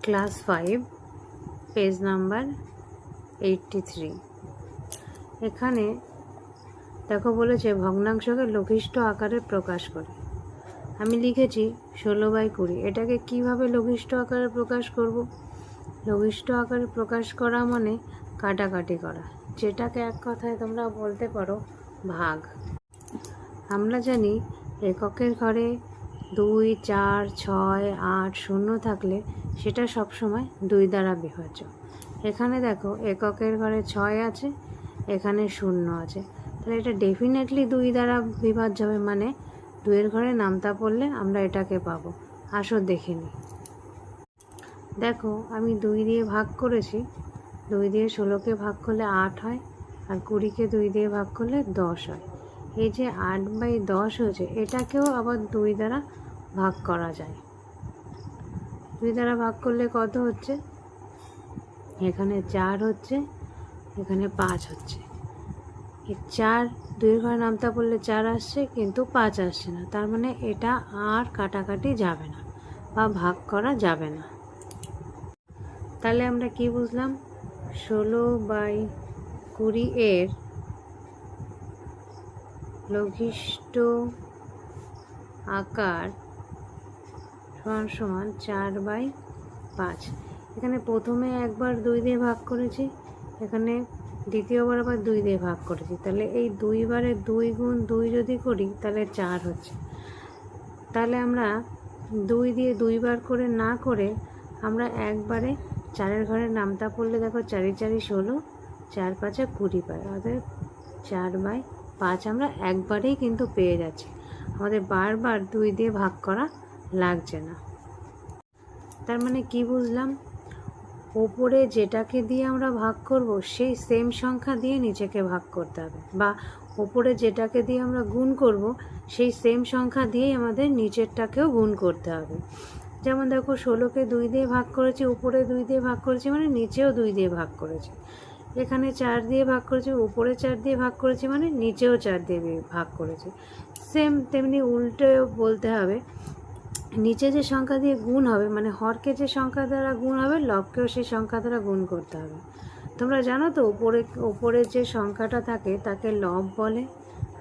Class 5 page number 83। এখানে দেখো বলেছে ভগ্নাংশকে লঘিষ্ঠ আকারে প্রকাশ করে। আমি লিখেছি 16/20। এটাকে কিভাবে লঘিষ্ঠ আকারে প্রকাশ করব? লঘিষ্ঠ আকারে প্রকাশ করা মানে কাটাকাটি করা, যেটাকে এক কথায় তোমরা বলতে পারো ভাগ। আমরা জানি এককের ঘরে 2, 4, 6, 8, 0 থাকলে সেটা সবসময় 2 দ্বারা বিভাজ্য। এখানে দেখো এককের ঘরে 6 আছে, এখানে 0 আছে, তাহলে এটা ডেফিনেটলি 2 দ্বারা বিভাজ্য হবে, মানে 2 এর ঘরে নামতা পড়লে আমরা এটাকে পাবো। আসো দেখে নিই। দেখো আমি 2 দিয়ে ভাগ করেছি, 2 দিয়ে 16কে ভাগ করলে 8 হয়, আর 20কে 2 দিয়ে ভাগ করলে 10 হয়। এই যে 8/10 হয়েছে, এটাকেও আবার 2 দ্বারা ভাগ করা যায়। 2 দ্বারা ভাগ করলে কত হচ্ছে? এখানে 4 হচ্ছে, এখানে 5 হচ্ছে। এই 4 2 এর ঘরে নামতা পড়লে 4 আসছে, কিন্তু 5 আসছে না, তার মানে এটা আর কাটাকাটি যাবে না বা ভাগ করা যাবে না। তাহলে আমরা কি বুঝলাম? 16/20 এর লঘিষ্ঠ আকার সমান 4/5। এখানে প্রথমে একবার 2 দিয়ে ভাগ করেছি, এখানে দ্বিতীয়বার আবার 2 দিয়ে ভাগ করেছি, তাহলে এই 2 বারে 2 গুণ 2 যদি করি তাহলে 4 হচ্ছে। তাহলে আমরা 2 দিয়ে 2 বার করে না করে আমরা একবারে 4 এর ঘরে নামতা পড়লে দেখো 4 × 4 = 16, 4 × 5 = 20 পাই, অর্থাৎ 4/5 আমরা একবারেই কিন্তু পেয়ে যাচ্ছি, আমাদের বারবার 2 দিয়ে ভাগ করা লাগছে না। তার মানে কি বুঝলাম? ওপরে যেটাকে দিয়ে আমরা ভাগ করব সেই সেম সংখ্যা দিয়ে নিচেকে ভাগ করতে হবে, বা ওপরে যেটাকে দিয়ে আমরা গুণ করব সেই সেম সংখ্যা দিয়েই আমাদের নিচেরটাকেও গুণ করতে হবে। যেমন দেখো 16কে 2 দিয়ে ভাগ করেছি, উপরে 2 দিয়ে ভাগ করেছি, মানে নিচেও 2 দিয়ে ভাগ করেছি। এখানে 4 দিয়ে ভাগ করেছি, উপরে 4 দিয়ে ভাগ করেছি, মানে নিচেও 4 দিয়ে ভাগ করেছি। সেম তেমনি উল্টেও বলতে হবে, নিচে যে সংখ্যা দিয়ে গুণ হবে, মানে হরকে যে সংখ্যা দ্বারা গুণ হবে লবকেও সেই সংখ্যা দ্বারা গুণ করতে হবে। তোমরা জানো তো ওপরে যে সংখ্যাটা থাকে তাকে লব বলে,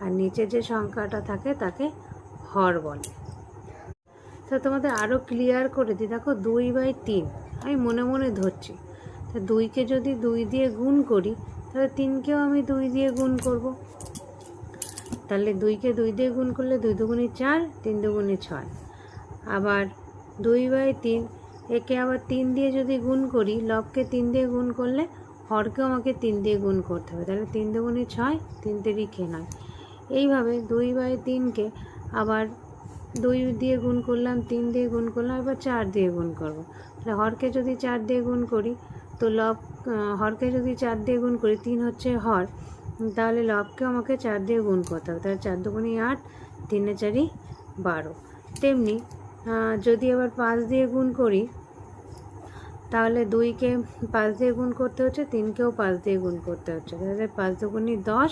আর নিচে যে সংখ্যাটা থাকে তাকে হর বলে। তো তোমাদের আরও ক্লিয়ার করে দিই, দেখো 2/3 আমি মনে মনে ধরছি, তো 2কে যদি 2 দিয়ে গুণ করি তাহলে 3কেও আমি 2 দিয়ে গুণ করব। তাহলে 2কে 2 দিয়ে গুণ করলে 2 × 2 = 4, 3 × 2 = 6। আবার 2/3 একে আবার 3 দিয়ে যদি গুণ করি, লবকে 3 দিয়ে গুণ করলে হরকেও আমাকে 3 দিয়ে গুণ করতে হবে, তাহলে 3 × 2 = 6, 3 × 3 = 9। এইভাবে 2/3কে আবার 2 দিয়ে গুণ করলাম, 3 দিয়ে গুণ করলাম, এবার 4 দিয়ে গুণ করব। তাহলে হরকে যদি 4 দিয়ে গুণ করি তো হরকে যদি 4 দিয়ে গুণ করি, 3 হচ্ছে হর, তাহলে লবকেও আমাকে 4 দিয়ে গুণ করতে হবে, তাহলে 4 × 2 = 8, 3 × 4 = 12। তেমনি যদি আবার 5 দিয়ে গুণ করি তাহলে 2কে 5 দিয়ে গুণ করতে হচ্ছে, 3কেও 5 দিয়ে গুণ করতে হচ্ছে, তাহলে 5 × 2 = 10,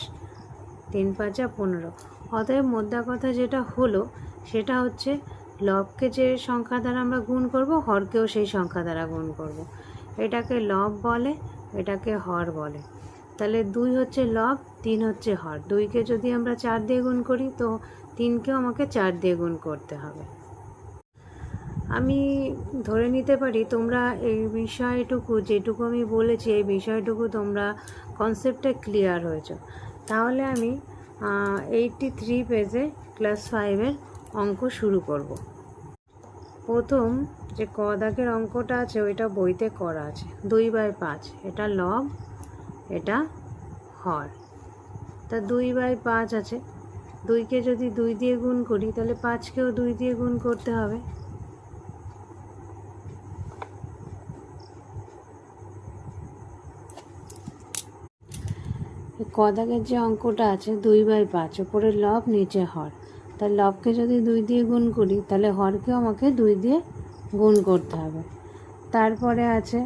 3 × 5 = 15। অতএব মোদ্দা কথা যেটা হলো সেটা হচ্ছে লবকে যে সংখ্যা দ্বারা আমরা গুণ করব হরকেও সেই সংখ্যা দ্বারা গুণ করব। এটাকে লব বলে, এটাকে হর বলে। তাহলে 2 হচ্ছে লব, 3 হচ্ছে হর। 2কে যদি আমরা 4 দিয়ে গুণ করি তো 3কেও আমাকে 4 দিয়ে গুণ করতে হবে। আমি ধরে নিতে পারি তোমরা এই বিষয়টুকু, যেটুকু আমি বলেছি এই বিষয়টুকু তোমরা কনসেপ্টে ক্লিয়ার হয়েছে। তাহলে আমি 83 পেজে ক্লাস 5-এর অঙ্ক শুরু করব। প্রথম যে ক দাগের অঙ্কটা আছে ওইটা বইতে করা আছে, 2/5। এটা লব, এটা হর। তা 2/5 আছে, 2কে যদি 2 দিয়ে গুণ করি তাহলে 5কেও 2 দিয়ে গুণ করতে হবে। ক দাগের যে অঙ্কটা আছে 2/5, উপরে লব নিচে হর, তার লবকে যদি 2 দিয়ে গুণ করি তাহলে হরকেও আমাকে 2 দিয়ে গুণ করতে হবে। তারপরে আছে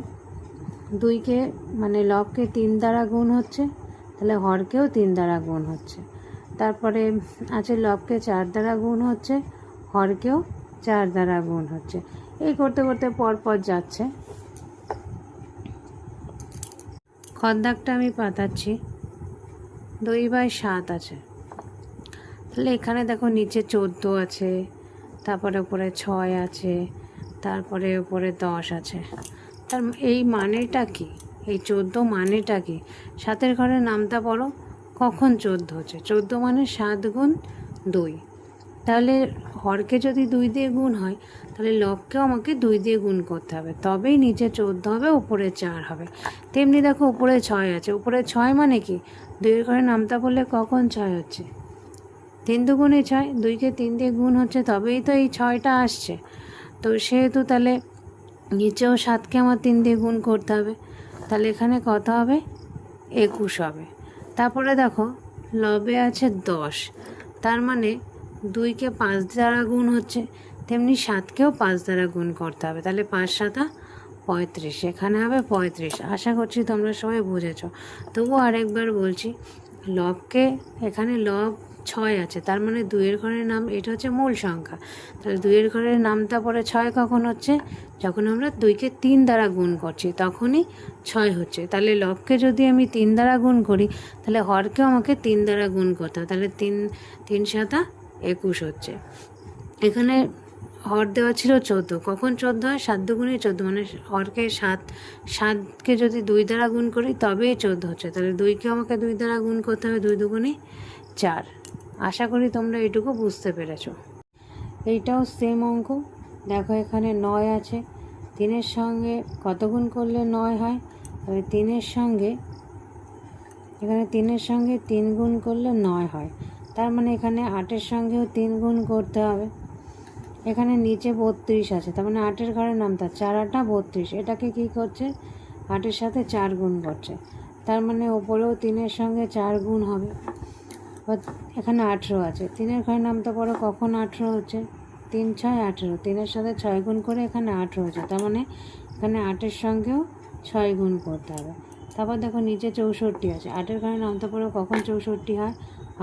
2কে মানে লবকে 3 দ্বারা গুণ হচ্ছে, তাহলে হরকেও 3 দ্বারা গুণ হচ্ছে। তারপরে আছে লবকে 4 দ্বারা গুণ হচ্ছে, হরকেও 4 দ্বারা গুণ হচ্ছে। এই করতে করতে পরপর যাচ্ছে। খদ্দাকটা আমি পাতাচ্ছি, 2/7 আছে। তাহলে এখানে দেখো নিচে 14 আছে, তারপরে উপরে 6 আছে, তারপরে উপরে 10 আছে। তার এই মানেটা কি? এই 14 মানেটা কি? 7-এর ঘরে নামতা পড়ো, কখন 14 হচ্ছে? 14 মানে 7 গুণ 2। তাহলে হরকে যদি 2 দিয়ে গুণ হয়, তাহলে লবকেও আমাকে 2 দিয়ে গুণ করতে হবে, তবেই নিচে 14 হবে, উপরে 4 হবে। তেমনি দেখো উপরে 6 আছে, উপরে 6 মানে কি? 2-এর ঘরে নামতা পড়লে কখন 6 হচ্ছে? 3 দুগুণে 6, 2কে 3 দিয়ে গুণ হচ্ছে, তবেই তো এই 6টা আসছে। তো সেহেতু তাহলে নিচেও 7কে আমার 3 দিয়ে গুণ করতে হবে, তাহলে এখানে কত হবে? 21 হবে। তারপরে দেখো লবে আছে 10, তার মানে 2কে 5 দ্বারা গুণ হচ্ছে, তেমনি 7কেও 5 দ্বারা গুণ করতে হবে, তাহলে 5 7 35, এখানে হবে 35। আশা করছি তোমরা সবাই বুঝেছ। তবুও আরেকবার বলছি, লবকে এখানে লব 6 আছে, তার মানে 2-এর ঘরের নাম, এটা হচ্ছে মূল সংখ্যা। তাহলে 2-এর ঘরের নামটা পরে 6 কখন হচ্ছে? যখন আমরা 2কে 3 দ্বারা গুণ করছি, তখনই 6 হচ্ছে। তাহলে লবকে যদি আমি 3 দ্বারা গুণ করি, তাহলে হরকেও আমাকে 3 দ্বারা গুণ করতে হবে, তাহলে 3 3 7 21 হচ্ছে। এখানে হর দেওয়া ছিল 14, কখন 14 হয়? 7 দুগুণে 14, মানে হরকে 7কে যদি 2 দ্বারা গুণ করি তবেই 14 হচ্ছে। তাহলে 2কেও আমাকে 2 দ্বারা গুণ করতে হবে, 2 দুগুণে 4। আশা করি তোমরা এইটুকু বুঝতে পেরেছো। এইটাও সেম অঙ্ক। দেখো এখানে 9 আছে, 3-এর সঙ্গে কত গুণ করলে 9 হয়? তবে 3-এর সঙ্গে, এখানে 3-এর সঙ্গে 3 গুণ করলে 9 হয়, তার মানে এখানে 8-এর সঙ্গেও 3 গুণ করতে হবে। এখানে নিচে 32 আছে, তার মানে 8-এর ঘরের নামতা 4 8 32, এটাকে কি করছে? 8-এর সাথে 4 গুণ করছে, তার মানে ওপরেও 3-এর সঙ্গে 4 গুণ হবে। এখানে 18 আছে, 3-এর ঘরের নামতা পড়ো, কখন 18 হচ্ছে? 3 6 18, 3-এর সাথে 6 গুণ করে এখানে 18 হচ্ছে, তার মানে এখানে 8-এর সঙ্গেও 6 গুণ করতে হবে। তারপর দেখো নিচে 64 আছে, 8-এর ঘরে নামতা পড়ো, কখন 64 হয়?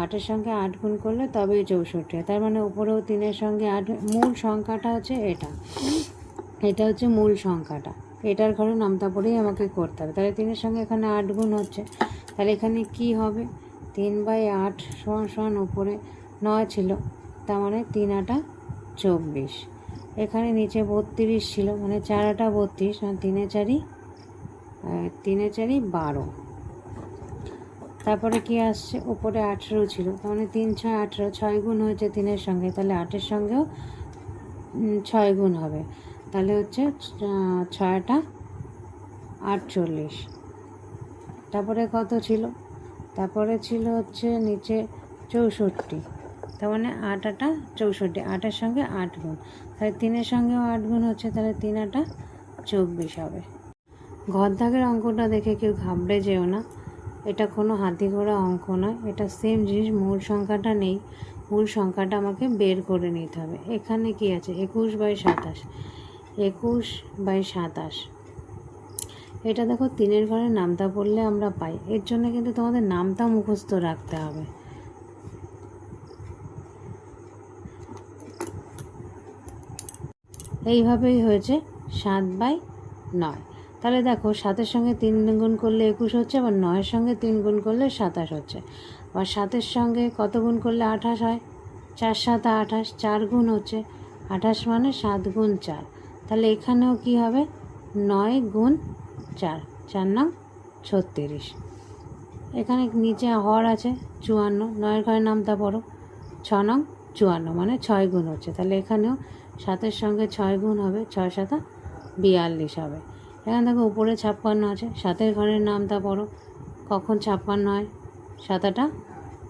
8-এর সঙ্গে 8 গুণ করলে তবেই 64 হয়, তার মানে উপরেও 3-এর সঙ্গে 8। মূল সংখ্যাটা হচ্ছে এটা হচ্ছে মূল সংখ্যাটা, এটার ঘরে নামতা পড়েই আমাকে করতে হবে। তাহলে 3-এর সঙ্গে এখানে 8 গুণ হচ্ছে, তাহলে এখানে কি হবে? 3/8 সমান উপরে 9 ছিল, তার মানে 3 8 24। এখানে নিচে 32 ছিল, মানে 4 8 32, মানে 3 4 12। তারপরে কি আসছে? উপরে 18 ছিল, তার মানে 3 6 18, 6 গুণ হয়েছে 3-এর সঙ্গে, তাহলে 8-এর সঙ্গেও 6 গুণ হবে, তাহলে হচ্ছে 6 8 48। তারপরে কত ছিল? তারপরে ছিল হচ্ছে নিচে 64, তার মানে 8 8 64, 8-এর সঙ্গে 8 গুণ, তাহলে 3-এর সঙ্গেও 8 গুণ হচ্ছে, তাহলে 3 8 24 হবে। ঘর দাগের অঙ্কটা দেখে কেউ ঘাবড়ে যেও না, এটা কোনো হাতি ঘোড়া অঙ্ক নয়, এটা সেম জিনিস। মূল সংখ্যাটা নেই, মূল সংখ্যাটা আমাকে বের করে নিতে হবে। এখানে কি আছে? 21/27, 21/27। এটা দেখো 3-এর ঘরে নামতা পড়লে আমরা পাই, এর জন্য কিন্তু তোমাদের নামতা মুখস্থ রাখতে হবে। এইভাবেই হয়েছে 7/9। তাহলে দেখো 7-এর সঙ্গে 3 গুণ করলে 21 হচ্ছে, আবার 9-এর সঙ্গে 3 গুণ করলে 27 হচ্ছে, আবার 7-এর সঙ্গে কত গুণ করলে 28 হয়? 4 7 28, 4 গুণ হচ্ছে, 28 মানে 7 গুণ 4, তাহলে এখানেও কি হবে? 9 গুণ 4, 4 9 36। এখানে নিচে হর আছে 54, 9-এর ঘরে নামতা পড়ো, 6 9 54, মানে 6 গুণ হচ্ছে, তাহলে এখানেও 7-এর সঙ্গে 6 গুণ হবে, 6 7 42 হবে। এখানে দেখো উপরে 56 আছে, 7-এর ঘরের নামতা পড়ো, কখন 56 হয়? 7 8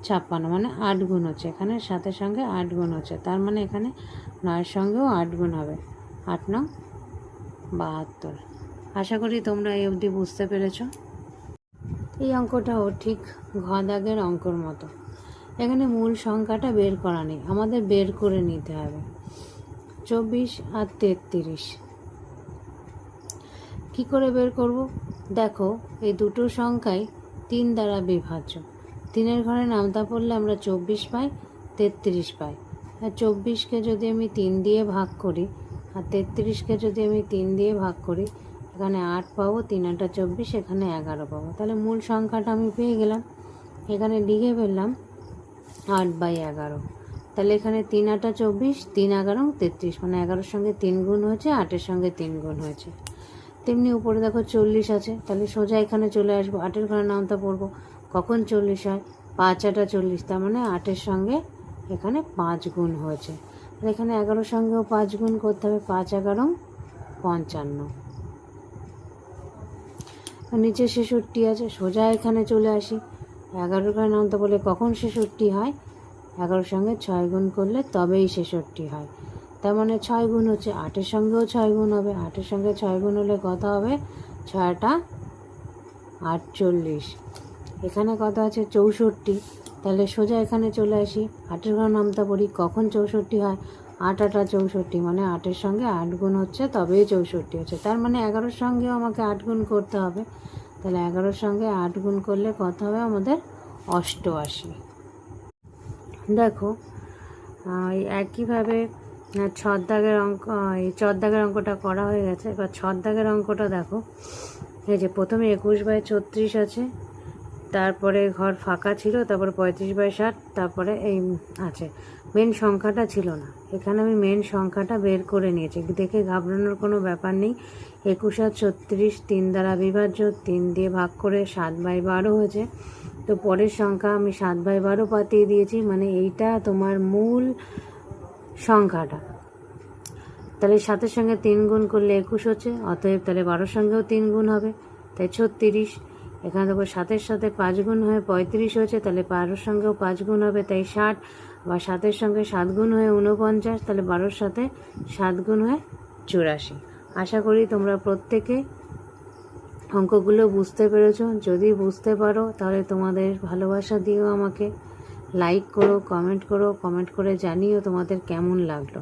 56, মানে 8 গুণ হচ্ছে, এখানে 7-এর সঙ্গে 8 গুণ হচ্ছে, তার মানে এখানে 9-এর সঙ্গেও 8 গুণ হবে, 8 9 72। আশা করি তোমরা এই অবধি বুঝতে পেরেছ। এই অঙ্কটাও ঠিক ঘ দাগের অঙ্কর মতো। এখানে মূল সংখ্যাটা বের করা নেই, আমাদের বের করে নিতে হবে। 24 আর 33 কি করে বের করব? দেখো এই দুটো সংখ্যাই 3 দ্বারা বিভাজ্য। 3-এর ঘরে নামতা পড়লে আমরা 24 পাই, 33 পাই। আর 24কে যদি আমি 3 দিয়ে ভাগ করি, আর 33কে যদি আমি 3 দিয়ে ভাগ করি, এখানে 8 পাবো, 3 8 24, এখানে 11 পাবো। তাহলে মূল সংখ্যাটা আমি পেয়ে গেলাম। এখানে লিখে ফেললাম 8/11। তাহলে এখানে 3 8 24, 3 11 33, মানে 11-এর সঙ্গে 3 গুণ হয়েছে, 8-এর সঙ্গে 3 গুণ হয়েছে। তেমনি উপরে দেখো 40 আছে, তাহলে সোজা এখানে চলে আসবো, 8-এর ঘরে নামতা পড়বো। কখন 40 হয়? 5 8 40, তার মানে 8-এর সঙ্গে এখানে 5 গুণ হয়েছে। আর এখানে 11-এর সঙ্গেও 5 গুণ করতে হবে, 5 11 55। নিচে 66 আছে, সোজা এখানে চলে আসি। 11-এর ঘরে নামতে বলে কখন 66 হয়? 11-এর সঙ্গে 6 গুণ করলে তবেই 66 হয়। তার মানে 6 গুণ হচ্ছে, 8-এর সঙ্গেও 6 গুণ হবে। 8-এর সঙ্গে 6 গুণ হলে কত হবে? 6 48। এখানে কত আছে? 64। তাহলে সোজা এখানে চলে আসি, 8-এর ঘরে নামতে পড়ি, কখন 64 হয়? 8 8 64, মানে 8-এর সঙ্গে 8 গুণ হচ্ছে তবেই 64 হচ্ছে। তার মানে 11-এর সঙ্গেও আমাকে 8 গুণ করতে হবে। তাহলে 11-এর সঙ্গে 8 গুণ করলে কত হবে আমাদের? 88। দেখো এই একইভাবে ছদ্দাগের অঙ্ক, এই ছদ্দাগের অঙ্কটা করা হয়ে গেছে। এবার ছদ্দাগের অঙ্কটা দেখো। এই যে প্রথমে 21/36 আছে, তারপরে ঘর ফাঁকা ছিল, তারপরে 35/60, তারপরে এই আছে। মেন সংখ্যাটা ছিল না, এখানে আমি মেন সংখ্যাটা বের করে নিয়েছি। দেখে ঘাবড়ানোর কোনো ব্যাপার নেই। 21 আর 36 3 দ্বারা বিভাজ্য, 3 দিয়ে ভাগ করে 7/12 হয়েছে। তো পরের সংখ্যা আমি 7/12 পাতিয়ে দিয়েছি, মানে এইটা তোমার মূল সংখ্যাটা। তাহলে 7-এর সঙ্গে 3 গুণ করলে 21 হচ্ছে, অতএব তাহলে 12-এর সঙ্গেও 3 গুণ হবে, তাই 36। এখানে দেখো 7-এর সাথে 5 গুণ হয়ে 35 হয়েছে, তাহলে 12-এর সঙ্গেও 5 গুণ হবে, তাই 60। বা 7-এর সঙ্গে 7 গুণ হয়ে 49, তাহলে 12-এর সাথে 7 গুণ হয়ে 84। আশা করি তোমরা প্রত্যেকে অঙ্কগুলো বুঝতে পেরেছো। যদি বুঝতে পারো তাহলে তোমাদের ভালোবাসা দিও, আমাকে লাইক করো, কমেন্ট করো, কমেন্ট করে জানিও তোমাদের কেমন লাগলো।